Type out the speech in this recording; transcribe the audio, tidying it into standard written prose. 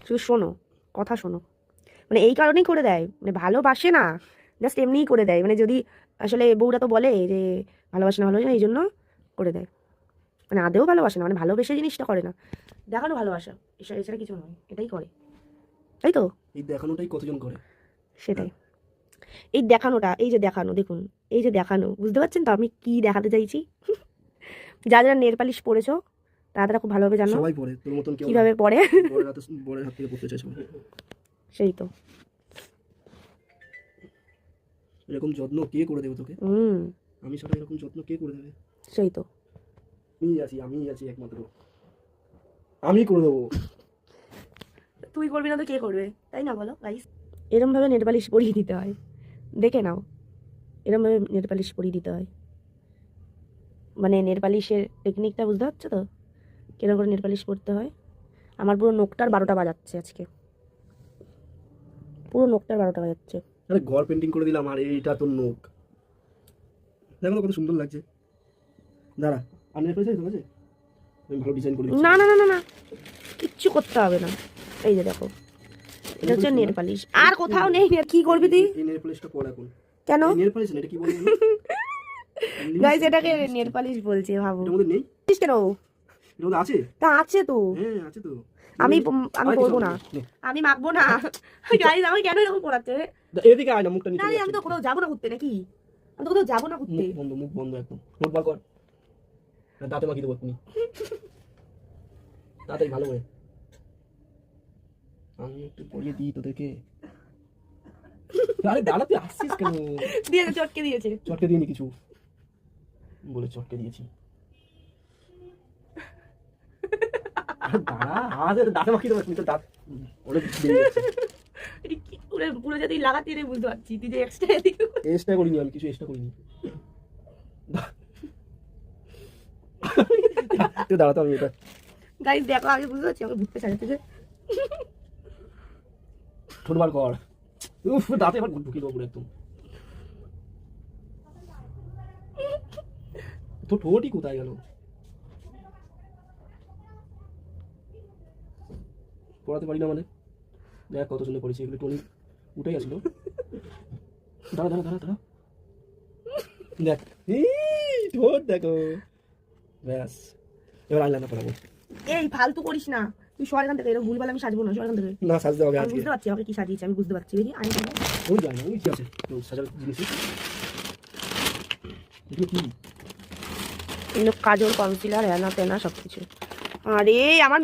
শুধু শোনো, কথা শোনো। মানে এই কারণেই করে দেয়, মানে ভালোবাসে না, জাস্ট এমনিই করে দেয়। মানে যদি আসলে বউরা তো বলে যে ভালোবাসে না ভালোবাসে না, এই জন্য করে দেয়। মানে আদেও ভালোবাসে না, মানে ভালোবেসে জিনিসটা করে না, দেখানো ভালোবাসা, এছাড়া কিছু নয়, এটাই করে, তাই তো? এই দেখানোটাই কতজন করে। সেটাই, এই দেখানোটা, এই যে দেখানো, দেখুন এই যে দেখানো, বুঝতে পারছেন তো আমি কি দেখাতে চাইছি? যারা নেল পালিশ পরেছো তারা খুব ভালোভাবে জানো সবাই পড়ে, তোর মতন কেউ কিভাবে পরে। বড়ের হাত থেকে পড়তে চাই সবাই। সেই তো। এরকম যত্ন কে করে দেবে তোকে? আমি ছাড়া এরকম যত্ন কে করে দেবে? সেই তো। আমি আছি একমাত্র, আমি করে দেবো। তুই করবি না তো কে করবে, তাই না বলো গাইস? এরমভাবে নেল পালিশ পরিয়ে দিতে হয়, দেখে নাও, এরমভাবে নেল পালিশ পরিয়ে দিতে হয়। মানে নেল পালিশের টেকনিকটা বুঝতে পারছো তো, কিরকম করে নেল পালিশ করতে হয়? আমার পুরো নোকটার 12টা বাজাচ্ছে আজকে, পুরো নোকটার 12টা বাজাচ্ছে। আরে ঘর পেন্টিং করে দিলাম আর এইটা তোর নোক, দেখো কত সুন্দর লাগছে। দাঁড়া, আর নেল পালিশ আছে তোমার কাছে? আমি ভালো ডিজাইন করে দিচ্ছি। না না না না না, কিচ্ছু করতে হবে না। এই যে দেখো, এটা হচ্ছে নেল পালিশ, আর কোথাও নেই। কি করবি তুই? এই নেল পালিশটা পর এখন। কেন? নেল পালিশ না, এটা কি বলবো? গাইস এটাকে নেল পালিশ বলছে, ভাবো। এটার মধ্যে নেই? কেন? এটার মধ্যে আছে? তা আছে তো। হ্যাঁ আছে তো। আমি আরে করবো না, নে। আমি মাখবো না। গাইস আমি কেন এরকম করাচ্ছে? এদিকে আয় না, মুখটা নিচে না রে, নিয়ে আমি তো আসছে। কোথাও যাবো না ঘুরতে, নাকি? আমি তো কোথাও যাবো না ঘুরতে। মুখ বন্ধ একদম। মুখ বার কর, দাঁতে মাখিয়ে দেবো তুমি। তাড়াতাড়ি ভালো করে। আমি একটু পরিয়ে দিই তোদেরকে। আরে দাঁড়া, তুই আসছিস কেন? দিয়েছে, চটকে দিয়েছে। চটকে দিইনি কিছু, বলে চটকে দিয়েছি। আরে দাঁড়া, দাঁতে মাখিয়ে দেবো তুমি তো, দাঁত অনেক বেরিয়ে যাচ্ছে। এটা কি পুরো যদি লাগাতে রে, বুঝতে পারছি তুই যে এক্সট্রা এদিকে। এক্সট্রা করিনি, আমি কিছু এক্সট্রা করিনি। তুই দাঁড়াতো, আমি এটা গাইস দেখো, আমি বুঝতে পারছি আমাকে ঘুরতে ছাড়াতে যে। ঠোঁট বার কর। উফ, দাঁতে এবার ঢুকিয়ে দেবো পুরো একদম। তোর ঠোঁটই কোথায় গেল? পড়াতে পারি না মানে? দেখ কত সুন্দর পড়েছি, এগুলো টোনি উঠে গেছিল। দাঁড়া দাঁড়া দাঁড়া দাঁড়া, দেখ ঠোঁট দেখো। ব্যাস, এবার আইলাইনার পড়াবো। এই ফালতু করিস না, তুই সর এখান থেকে, এরকম ভুলভাল আমি সাজবো না, সর এখান থেকে। না সাজতে হবে আমি আজকে। বুঝতে পারছি আমাকে কি সাজিয়েছে, আমি বুঝতে পারছি। দেখি আই না, ওই যায় না, ওই কি আছে তোর সাজার জিনিস? এগুলো কি? এগুলো কাজল, কনসিলার, হেনা তেনা সব কিছু। আরে আমার